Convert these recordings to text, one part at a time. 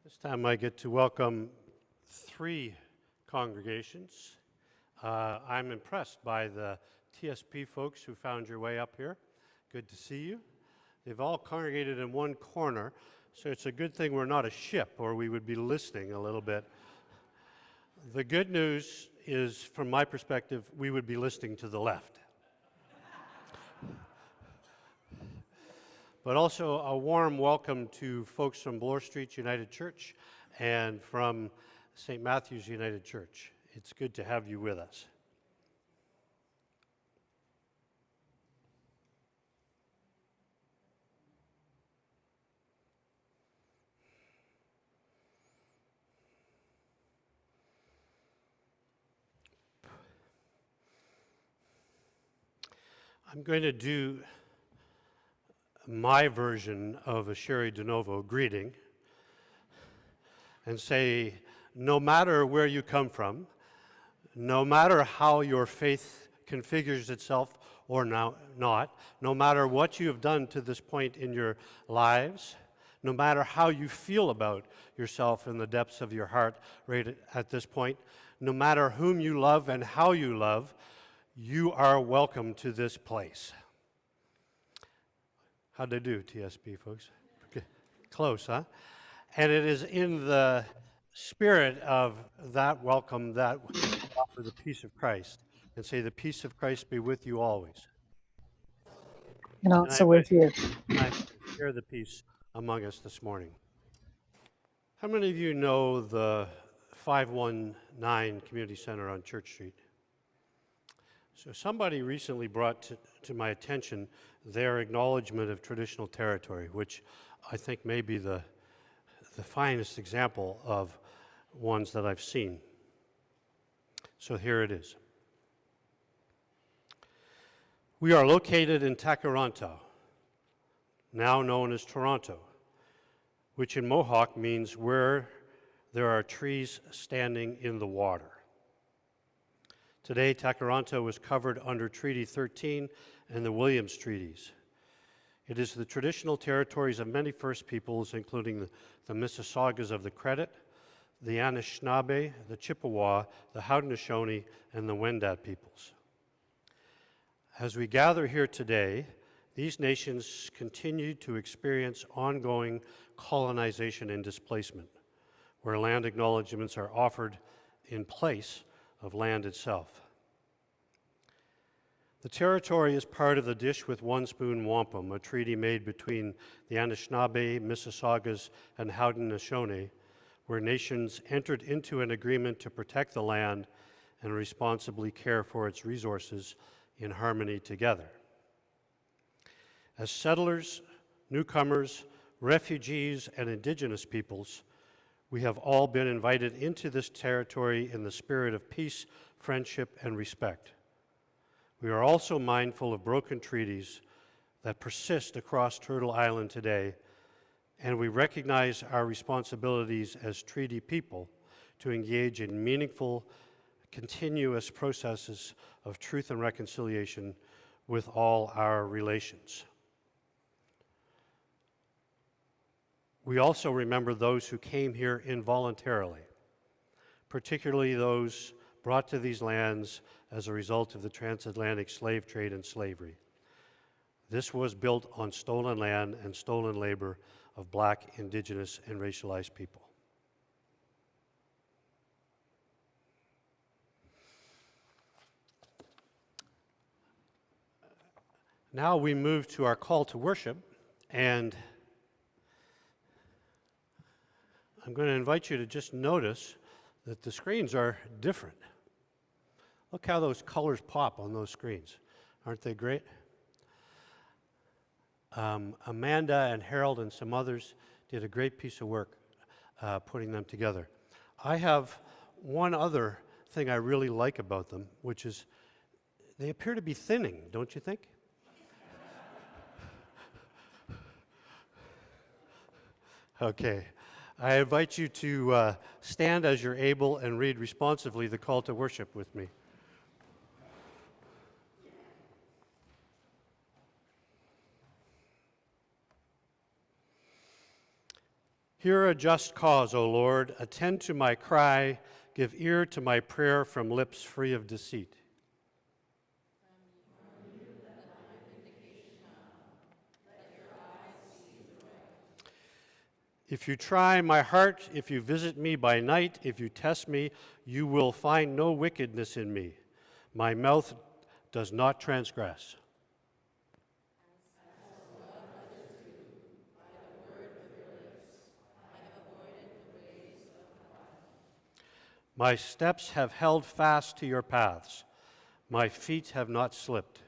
This time I get to welcome three congregations. I'm impressed by the TSP folks who found your way up here. Good to see you. They've all congregated in one corner, so it's a good thing we're not a ship, or we would be listening a little bit. The good news is, from my perspective, we would be listening to the left. But also a warm welcome to folks from Bloor Street United Church and from St. Matthew's United Church. It's good to have you with us. I'm going to do my version of a Sherry DeNovo greeting and say, no matter where you come from, no matter how your faith configures itself or not, no matter what you have done to this point in your lives, no matter how you feel about yourself in the depths of your heart right at this point, no matter whom you love and how you love, you are welcome to this place. How'd they do, TSP folks? Close, huh? And it is in the spirit of that welcome that we offer the peace of Christ and say, the peace of Christ be with you always. And also with you. I share the peace among us this morning. How many of you know the 519 Community Center on Church Street? So somebody recently brought to my attention their acknowledgement of traditional territory, which I think may be the finest example of ones that I've seen. So here it is. We are located in Takaranto, now known as Toronto, which in Mohawk means where there are trees standing in the water. Today, Takaranto is covered under Treaty 13 and the Williams Treaties. It is the traditional territories of many First Peoples, including the Mississaugas of the Credit, the Anishinaabe, the Chippewa, the Haudenosaunee, and the Wendat peoples. As we gather here today, these nations continue to experience ongoing colonization and displacement, where land acknowledgements are offered in place of land itself. The territory is part of the Dish with One Spoon Wampum, a treaty made between the Anishinaabe, Mississaugas, and Haudenosaunee, where nations entered into an agreement to protect the land and responsibly care for its resources in harmony together. As settlers, newcomers, refugees, and indigenous peoples, we have all been invited into this territory in the spirit of peace, friendship, and respect. We are also mindful of broken treaties that persist across Turtle Island today, and we recognize our responsibilities as treaty people to engage in meaningful, continuous processes of truth and reconciliation with all our relations. We also remember those who came here involuntarily, particularly those brought to these lands as a result of the transatlantic slave trade and slavery. This was built on stolen land and stolen labor of Black, Indigenous, and racialized people. Now we move to our call to worship, and I'm going to invite you to just notice that the screens are different. Look how those colors pop on those screens. Aren't they great? Amanda and Harold and some others did a great piece of work putting them together. I have one other thing I really like about them, which is they appear to be thinning, don't you think? Okay. I invite you to stand as you're able and read responsively the call to worship with me. Hear a just cause, O Lord. Attend to my cry. Give ear to my prayer from lips free of deceit. If you try my heart, if you visit me by night, if you test me, you will find no wickedness in me. My mouth does not transgress. My steps have held fast to your paths. My feet have not slipped.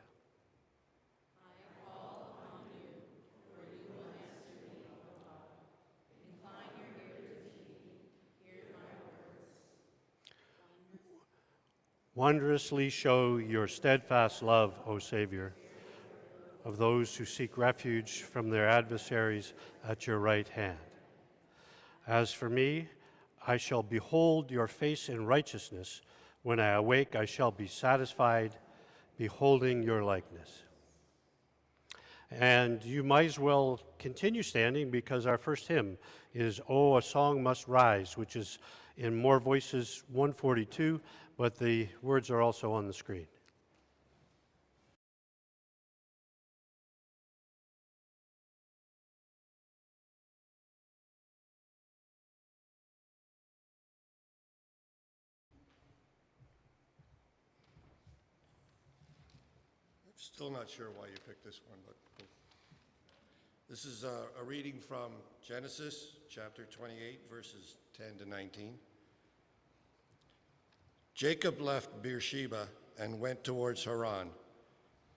Wondrously show your steadfast love, O Savior, of those who seek refuge from their adversaries at your right hand. As for me, I shall behold your face in righteousness. When I awake, I shall be satisfied, beholding your likeness. And you might as well continue standing because our first hymn is "Oh, a Song Must Rise," which is in More Voices 142, but the words are also on the screen. Still not sure why you picked this one, but this is a reading from Genesis chapter 28, verses 10 to 19. Jacob left Beersheba and went towards Haran.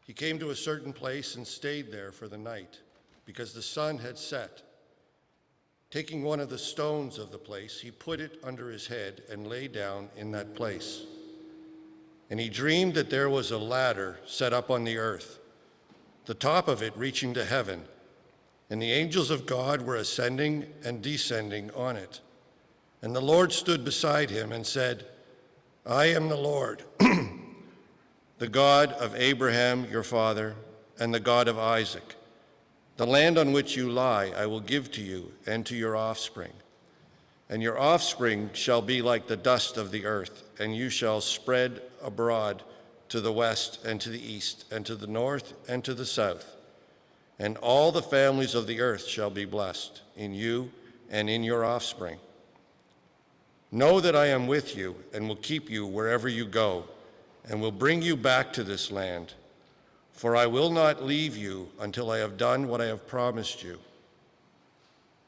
He came to a certain place and stayed there for the night, because the sun had set. Taking one of the stones of the place, he put it under his head and lay down in that place. And he dreamed that there was a ladder set up on the earth, the top of it reaching to heaven, and the angels of God were ascending and descending on it. And the Lord stood beside him and said, I am the Lord, the God of Abraham your father, and the God of Isaac. The land on which you lie I will give to you and to your offspring. And your offspring shall be like the dust of the earth, and you shall spread abroad to the west and to the east and to the north and to the south. And all the families of the earth shall be blessed in you and in your offspring. Know that I am with you and will keep you wherever you go, and will bring you back to this land. For I will not leave you until I have done what I have promised you.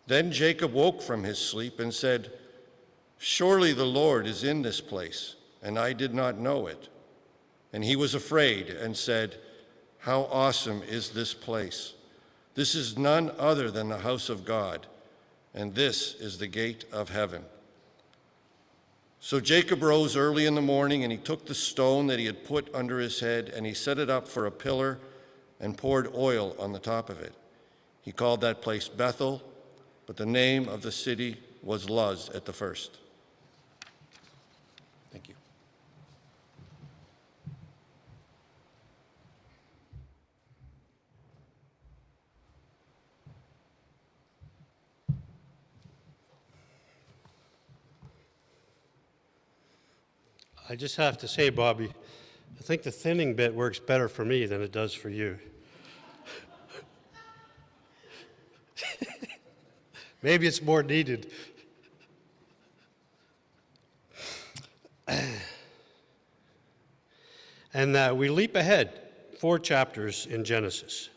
Then Jacob woke from his sleep and said, Surely the Lord is in this place, and I did not know it. And he was afraid and said, How awesome is this place! This is none other than the house of God, and this is the gate of heaven. So Jacob rose early in the morning, and he took the stone that he had put under his head, and he set it up for a pillar and poured oil on the top of it. He called that place Bethel, but the name of the city was Luz at the first. Thank you. I just have to say, Bobby, I think the thinning bit works better for me than it does for you. Maybe it's more needed. And we leap ahead 4 chapters in Genesis.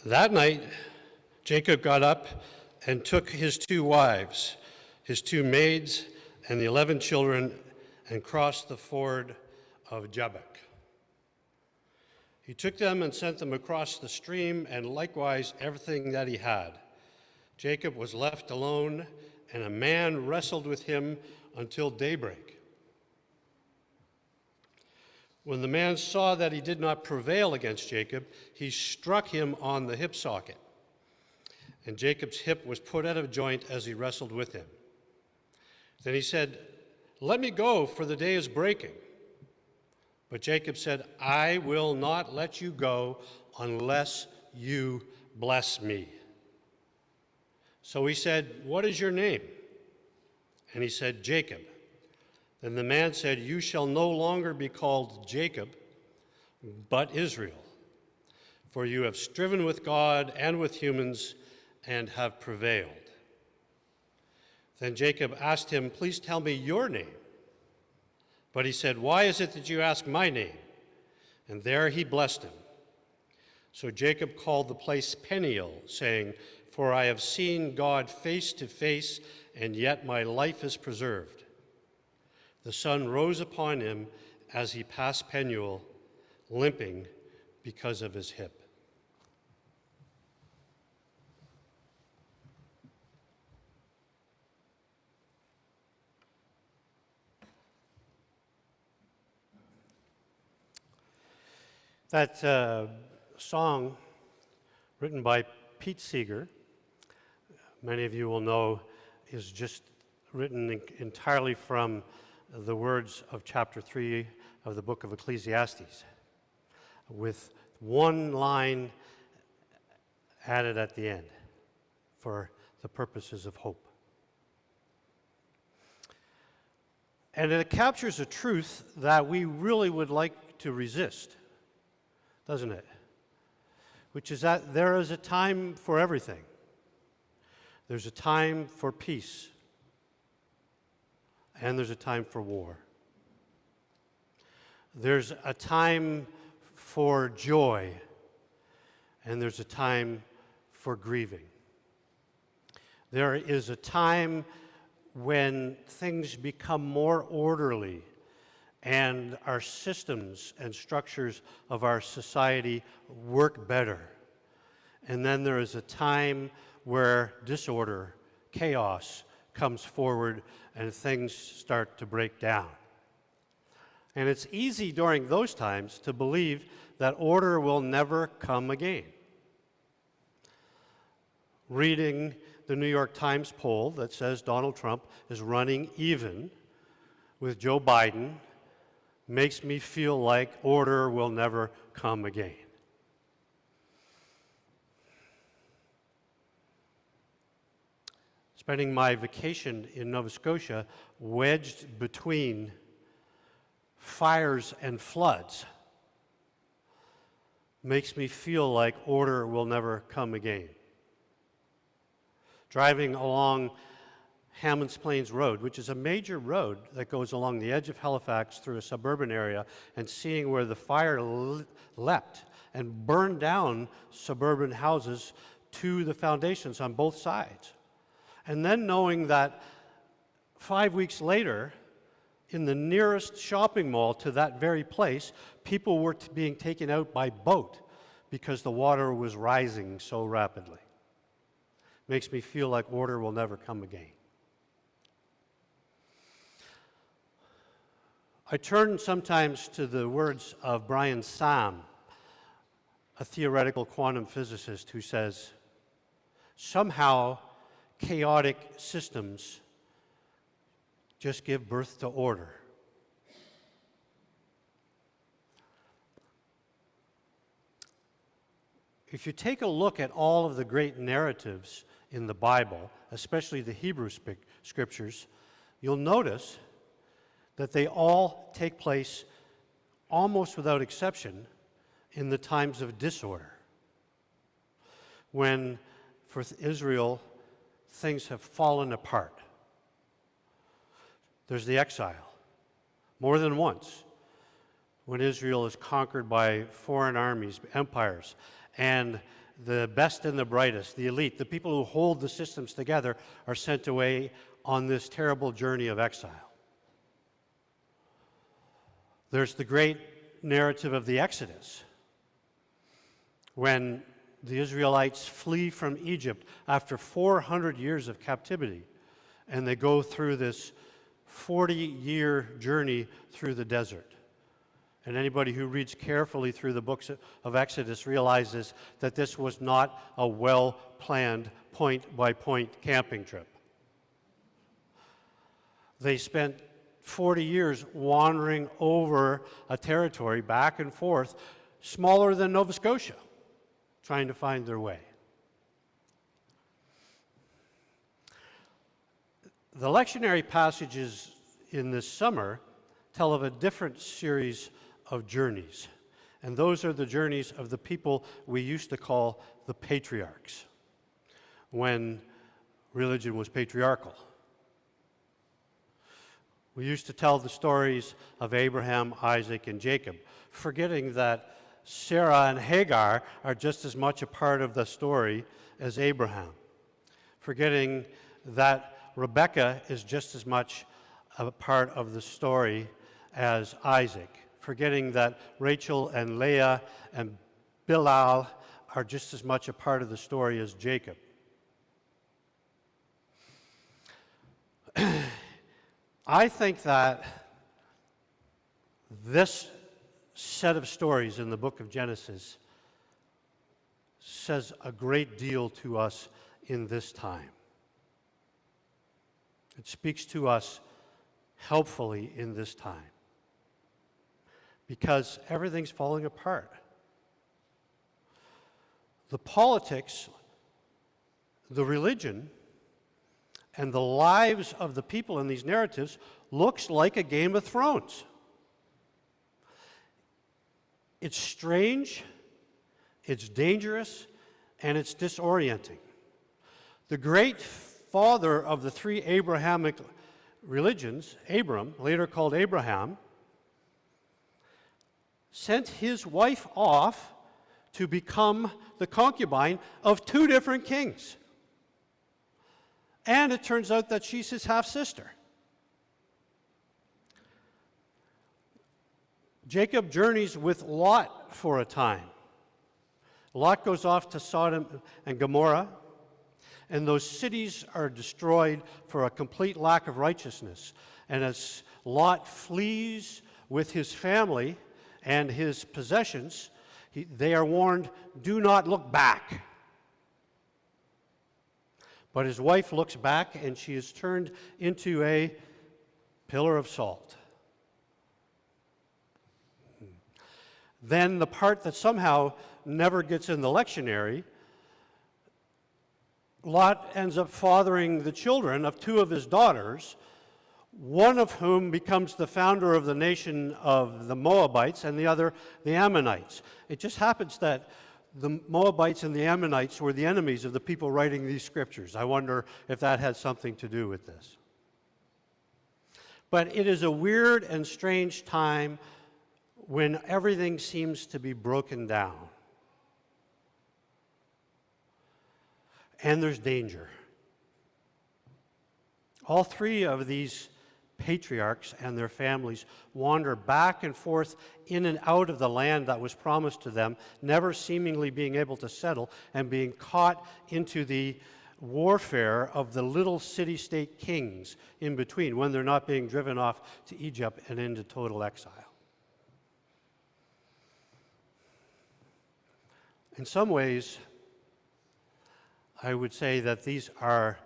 That night, Jacob got up and took his 2 wives, his 2 maids, and the 11 children, and crossed the ford of Jabbok. He took them and sent them across the stream, and likewise everything that he had. Jacob was left alone, and a man wrestled with him until daybreak. When the man saw that he did not prevail against Jacob, he struck him on the hip socket, and Jacob's hip was put out of joint as he wrestled with him. Then he said, Let me go, for the day is breaking. But Jacob said, I will not let you go unless you bless me. So he said, "What is your name?" And he said, "Jacob." Then the man said, "You shall no longer be called Jacob, but Israel, for you have striven with God and with humans and have prevailed." Then Jacob asked him, "Please tell me your name." But he said, "Why is it that you ask my name?" And there he blessed him. So Jacob called the place Peniel, saying, "For I have seen God face to face, and yet my life is preserved." The sun rose upon him as he passed Peniel, limping because of his hip. That song, written by Pete Seeger, many of you will know, is just written entirely from the words of chapter 3 of the book of Ecclesiastes, with one line added at the end for the purposes of hope. And it captures a truth that we really would like to resist, doesn't it? Which is that there is a time for everything. There's a time for peace, and there's a time for war. There's a time for joy, and there's a time for grieving. There is a time when things become more orderly and our systems and structures of our society work better. And then there is a time where disorder, chaos comes forward and things start to break down. And it's easy during those times to believe that order will never come again. Reading the New York Times poll that says Donald Trump is running even with Joe Biden makes me feel like order will never come again. Spending my vacation in Nova Scotia wedged between fires and floods makes me feel like order will never come again. Driving along Hammonds Plains Road, which is a major road that goes along the edge of Halifax through a suburban area, and seeing where the fire leapt and burned down suburban houses to the foundations on both sides. And then knowing that 5 weeks later, in the nearest shopping mall to that very place, people were being taken out by boat because the water was rising so rapidly. Makes me feel like order will never come again. I turn sometimes to the words of Brian Sam, a theoretical quantum physicist, who says, somehow chaotic systems just give birth to order. If you take a look at all of the great narratives in the Bible, especially the Hebrew scriptures, you'll notice that they all take place almost without exception in the times of disorder, when for Israel things have fallen apart. There's the exile, more than once, when Israel is conquered by foreign armies, empires, and the best and the brightest, the elite, the people who hold the systems together, are sent away on this terrible journey of exile. There's the great narrative of the Exodus, when the Israelites flee from Egypt after 400 years of captivity, and they go through this 40-year journey through the desert. And anybody who reads carefully through the books of Exodus realizes that this was not a well-planned point-by-point camping trip. They spent 40 years wandering over a territory back and forth, smaller than Nova Scotia, trying to find their way. The lectionary passages in this summer tell of a different series of journeys. And those are the journeys of the people we used to call the patriarchs, when religion was patriarchal. We used to tell the stories of Abraham, Isaac, and Jacob, forgetting that Sarah and Hagar are just as much a part of the story as Abraham, forgetting that Rebecca is just as much a part of the story as Isaac, forgetting that Rachel and Leah and Bilhah are just as much a part of the story as Jacob. I think that this set of stories in the book of Genesis says a great deal to us in this time. It speaks to us helpfully in this time because everything's falling apart. The politics, the religion, and the lives of the people in these narratives looks like a Game of Thrones. It's strange, it's dangerous, and it's disorienting. The great father of the three Abrahamic religions, Abram, later called Abraham, sent his wife off to become the concubine of two different kings. And it turns out that she's his half-sister. Jacob journeys with Lot for a time. Lot goes off to Sodom and Gomorrah, and those cities are destroyed for a complete lack of righteousness. And as Lot flees with his family and his possessions, they are warned, do not look back. But his wife looks back, and she is turned into a pillar of salt. Then the part that somehow never gets in the lectionary, Lot ends up fathering the children of two of his daughters, one of whom becomes the founder of the nation of the Moabites and the other the Ammonites. It just happens that the Moabites and the Ammonites were the enemies of the people writing these scriptures. I wonder if that had something to do with this. But it is a weird and strange time when everything seems to be broken down. And there's danger. All three of these patriarchs and their families wander back and forth in and out of the land that was promised to them, never seemingly being able to settle and being caught into the warfare of the little city-state kings in between when they're not being driven off to Egypt and into total exile. In some ways, I would say that these are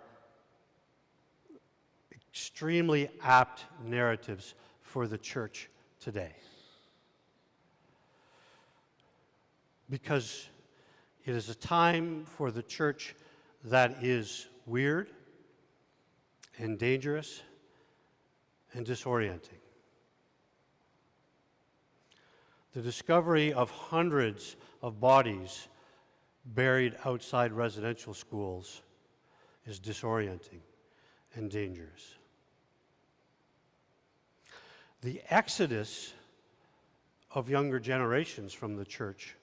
extremely apt narratives for the church today. Because it is a time for the church that is weird and dangerous and disorienting. The discovery of hundreds of bodies buried outside residential schools is disorienting and dangerous. The exodus of younger generations from the church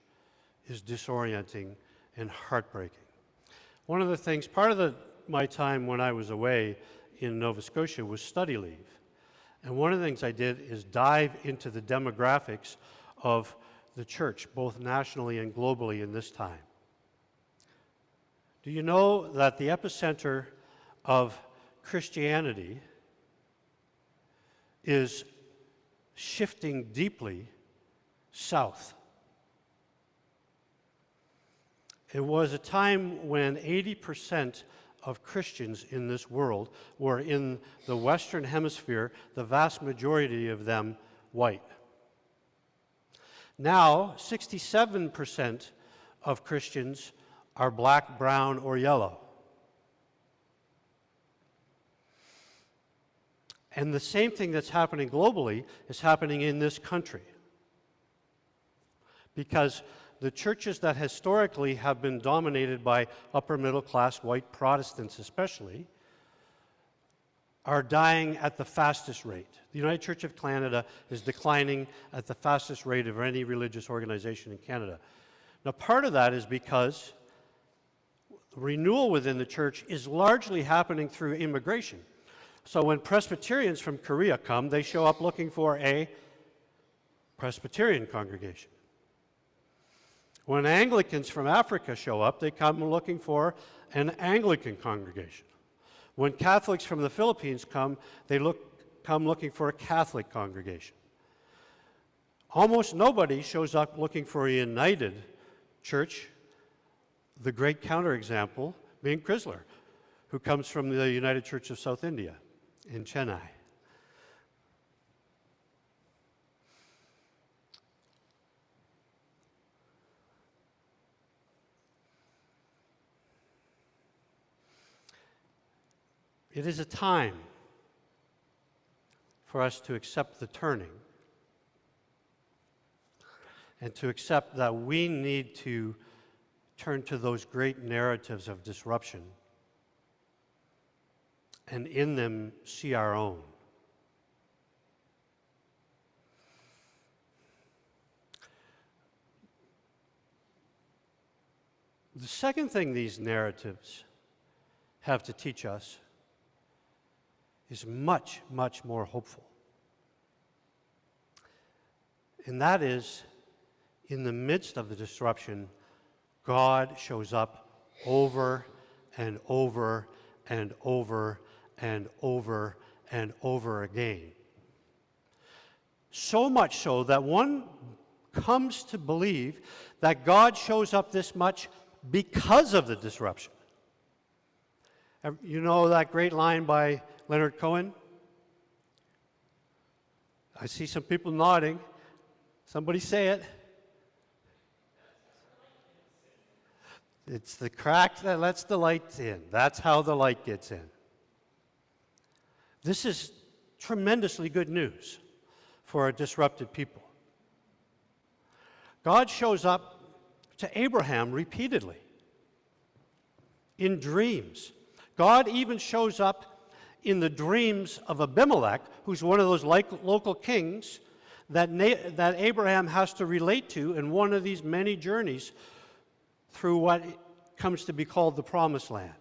is disorienting and heartbreaking. One of the things, part of my time when I was away in Nova Scotia was study leave. And one of the things I did is dive into the demographics of the church, both nationally and globally in this time. Do you know that the epicenter of Christianity is shifting deeply south? It was a time when 80% of Christians in this world were in the Western Hemisphere, the vast majority of them white. Now, 67% of Christians are black, brown, or yellow. And the same thing that's happening globally is happening in this country. Because the churches that historically have been dominated by upper middle class white Protestants especially are dying at the fastest rate. The United Church of Canada is declining at the fastest rate of any religious organization in Canada. Now, part of that is because renewal within the church is largely happening through immigration. So when Presbyterians from Korea come, they show up looking for a Presbyterian congregation. When Anglicans from Africa show up, they come looking for an Anglican congregation. When Catholics from the Philippines come, they come looking for a Catholic congregation. Almost nobody shows up looking for a united church, the great counterexample being Chrysler, who comes from the United Church of South India in Chennai. It is a time for us to accept the turning and to accept that we need to turn to those great narratives of disruption and in them see our own. The second thing these narratives have to teach us is much, much more hopeful. And that is, in the midst of the disruption, God shows up over and over and over and over and over again. So much so that one comes to believe that God shows up this much because of the disruption. You know that great line by Leonard Cohen? I see some people nodding. Somebody say it. It's the crack that lets the light in. That's how the light gets in. This is tremendously good news for a disrupted people. God shows up to Abraham repeatedly in dreams. God even shows up in the dreams of Abimelech, who's one of those local kings that Abraham has to relate to in one of these many journeys through what comes to be called the Promised Land.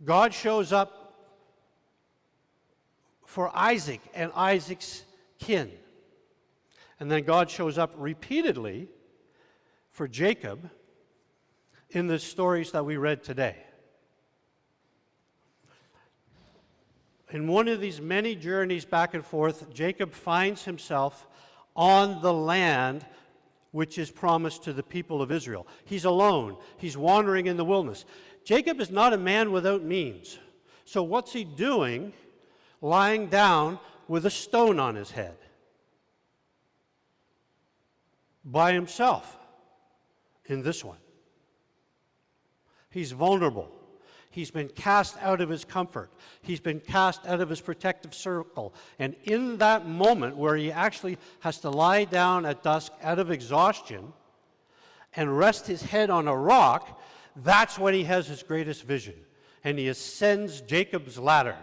God shows up for Isaac and Isaac's kin. And then God shows up repeatedly for Jacob in the stories that we read today. In one of these many journeys back and forth, Jacob finds himself on the land which is promised to the people of Israel. He's alone. He's wandering in the wilderness. Jacob is not a man without means. So what's he doing lying down with a stone on his head? By himself in this one. He's vulnerable. He's been cast out of his comfort. He's been cast out of his protective circle. And in that moment where he actually has to lie down at dusk out of exhaustion and rest his head on a rock, that's when he has his greatest vision. And he ascends Jacob's ladder.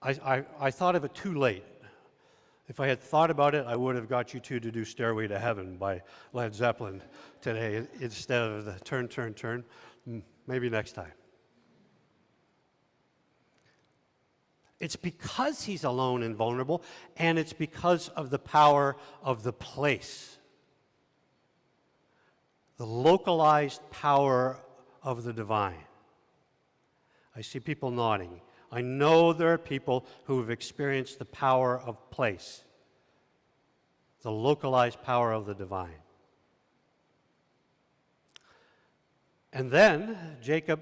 I thought of it too late. If I had thought about it, I would have got you two to do Stairway to Heaven by Led Zeppelin today instead of the Turn, Turn, Turn. Maybe next time. It's because he's alone and vulnerable, and it's because of the power of the place. The localized power of the divine. I see people nodding. I know there are people who have experienced the power of place, the localized power of the divine. And then Jacob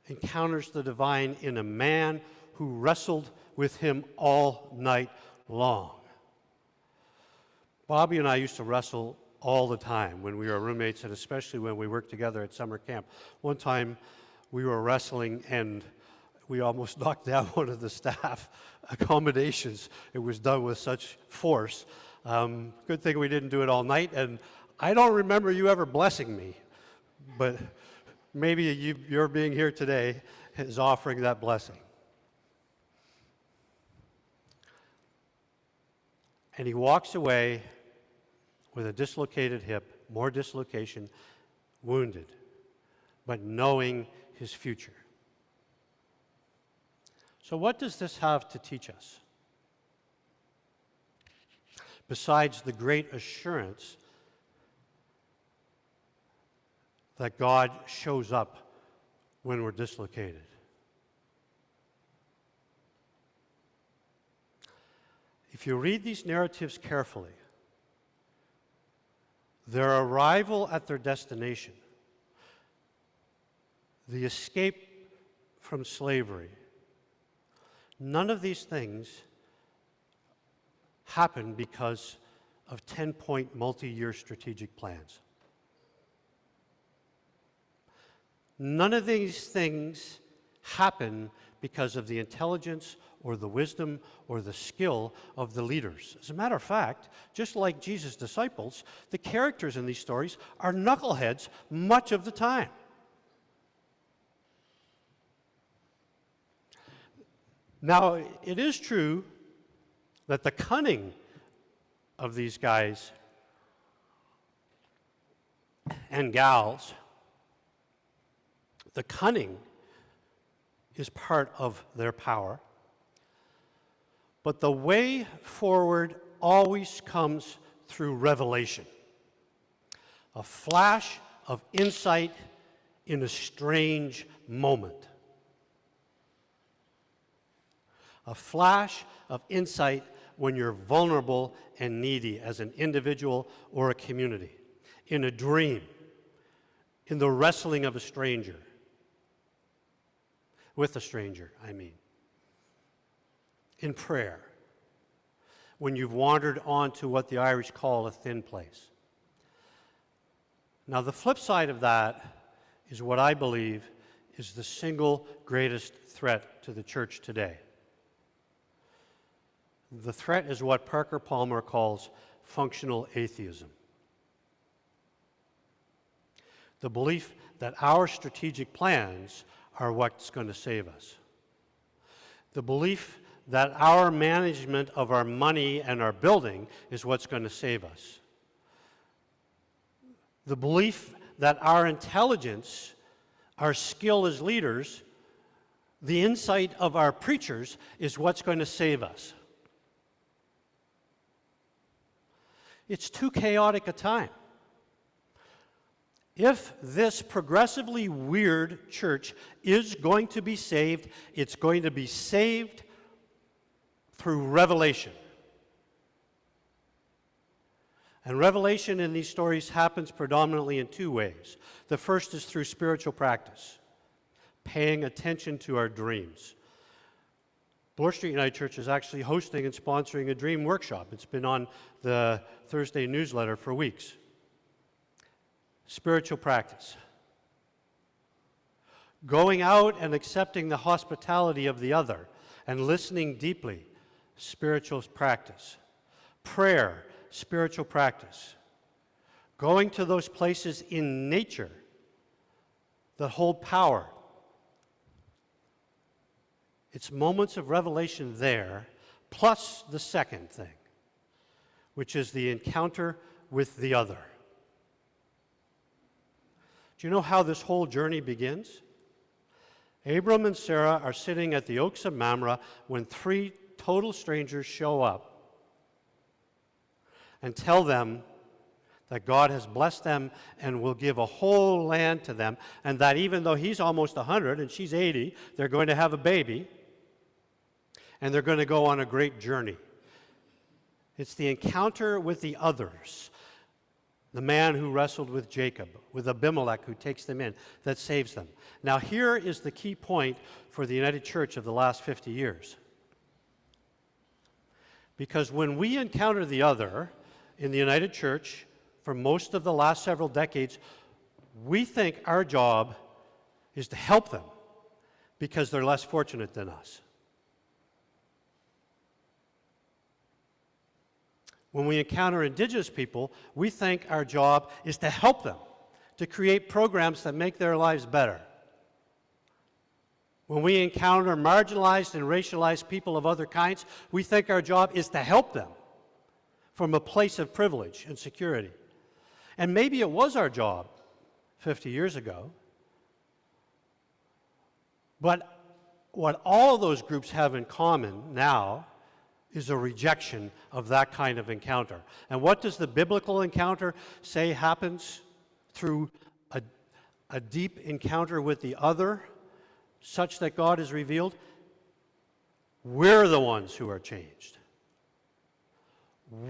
encounters the divine in a man who wrestled with him all night long. Bobby and I used to wrestle all the time when we were roommates, and especially when we worked together at summer camp. One time we were wrestling, and we almost knocked down one of the staff accommodations. It was done with such force. Good thing we didn't do it all night, and I don't remember you ever blessing me, but maybe your being here today is offering that blessing. And he walks away with a dislocated hip, more dislocation, wounded, but knowing his future. So what does this have to teach us? Besides the great assurance that God shows up when we're dislocated. If you read these narratives carefully, their arrival at their destination, the escape from slavery, none of these things happen because of 10-point multi-year strategic plans. None of these things happen because of the intelligence or the wisdom or the skill of the leaders. As a matter of fact, just like Jesus' disciples, the characters in these stories are knuckleheads much of the time. Now, it is true that the cunning of these guys and gals, the cunning is part of their power. But the way forward always comes through revelation. A flash of insight in a strange moment. A flash of insight when you're vulnerable and needy as an individual or a community. In a dream. In the wrestling of a stranger. With a stranger, I mean. In prayer, when you've wandered onto what the Irish call a thin place. Now, the flip side of that is what I believe is the single greatest threat to the church today. The threat is what Parker Palmer calls functional atheism. The belief that our strategic plans are what's going to save us. The belief that our management of our money and our building is what's going to save us. The belief that our intelligence, our skill as leaders, the insight of our preachers is what's going to save us. It's too chaotic a time. If this progressively weird church is going to be saved, it's going to be saved through revelation. And revelation in these stories happens predominantly in two ways. The first is through spiritual practice, paying attention to our dreams. Bloor Street United Church is actually hosting and sponsoring a dream workshop. It's been on the Thursday newsletter for weeks. Spiritual practice. Going out and accepting the hospitality of the other and listening deeply. Spiritual practice. Prayer. Spiritual practice. Going to those places in nature that hold power. It's moments of revelation there, plus the second thing, which is the encounter with the other. Do you know how this whole journey begins? Abram and Sarah are sitting at the Oaks of Mamre when three total strangers show up and tell them that God has blessed them and will give a whole land to them, and that even though he's almost 100 and she's 80, they're going to have a baby, and they're going to go on a great journey. It's the encounter with the others, the man who wrestled with Jacob, with Abimelech who takes them in, that saves them. Now here is the key point for the United Church of the last 50 years. Because when we encounter the other in the United Church, for most of the last several decades, we think our job is to help them, because they're less fortunate than us. When we encounter Indigenous people, we think our job is to help them, to create programs that make their lives better. When we encounter marginalized and racialized people of other kinds, we think our job is to help them from a place of privilege and security. And maybe it was our job 50 years ago, but what all of those groups have in common now is a rejection of that kind of encounter. And what does the biblical encounter say happens through a deep encounter with the other, such that God is revealed? We're the ones who are changed.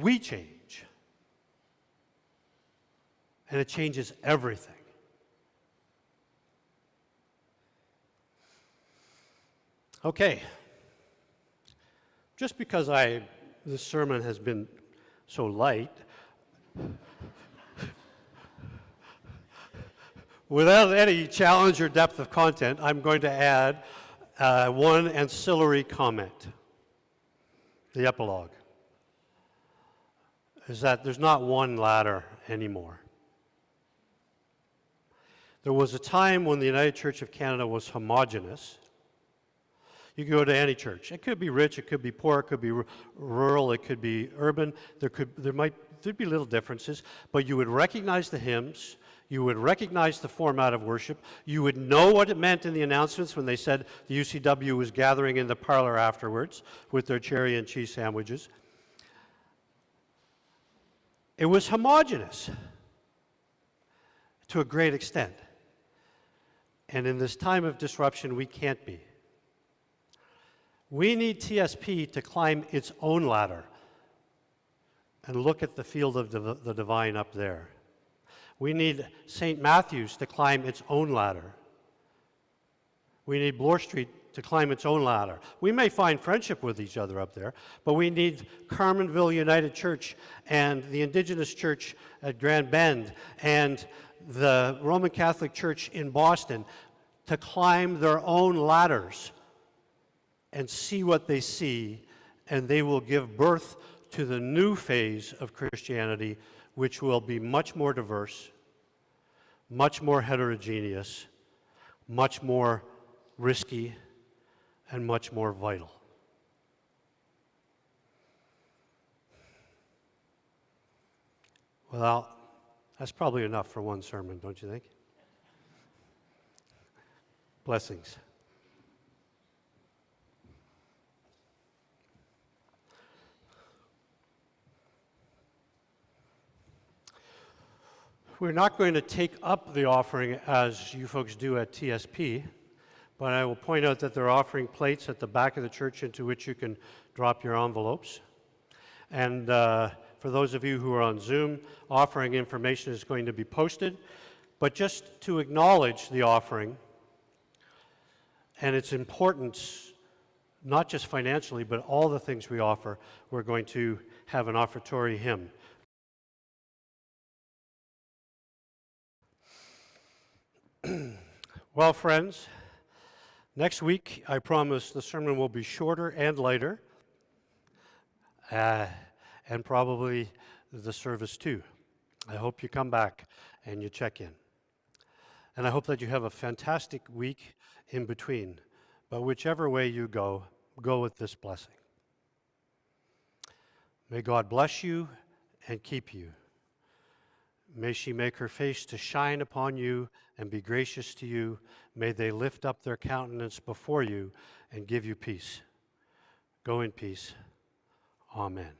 We change. And it changes everything. Okay. Just because this sermon has been so light, without any challenge or depth of content, I'm going to add one ancillary comment. The epilogue is that there's not one ladder anymore. There was a time when the United Church of Canada was homogeneous. You could go to any church. It could be rich, it could be poor, it could be rural, it could be urban. There'd be little differences, but you would recognize the hymns, you would recognize the format of worship, you would know what it meant in the announcements when they said the UCW was gathering in the parlor afterwards with their cherry and cheese sandwiches. It was homogeneous to a great extent. And in this time of disruption, we can't be. We need TSP to climb its own ladder and look at the field of the divine up there. We need St. Matthew's to climb its own ladder. We need Bloor Street to climb its own ladder. We may find friendship with each other up there, but we need Carmenville United Church and the Indigenous Church at Grand Bend and the Roman Catholic Church in Boston to climb their own ladders and see what they see, and they will give birth to the new phase of Christianity, which will be much more diverse, much more heterogeneous, much more risky, and much more vital. Well, that's probably enough for one sermon, don't you think? Blessings. We're not going to take up the offering as you folks do at TSP, but I will point out that there are offering plates at the back of the church into which you can drop your envelopes. And for those of you who are on Zoom, offering information is going to be posted. But just to acknowledge the offering and its importance, not just financially, but all the things we offer, we're going to have an offertory hymn. Well, friends, next week, I promise the sermon will be shorter and lighter, and probably the service too. I hope you come back and you check in. And I hope that you have a fantastic week in between. But whichever way you go, go with this blessing. May God bless you and keep you. May she make her face to shine upon you and be gracious to you. May they lift up their countenance before you and give you peace. Go in peace. Amen.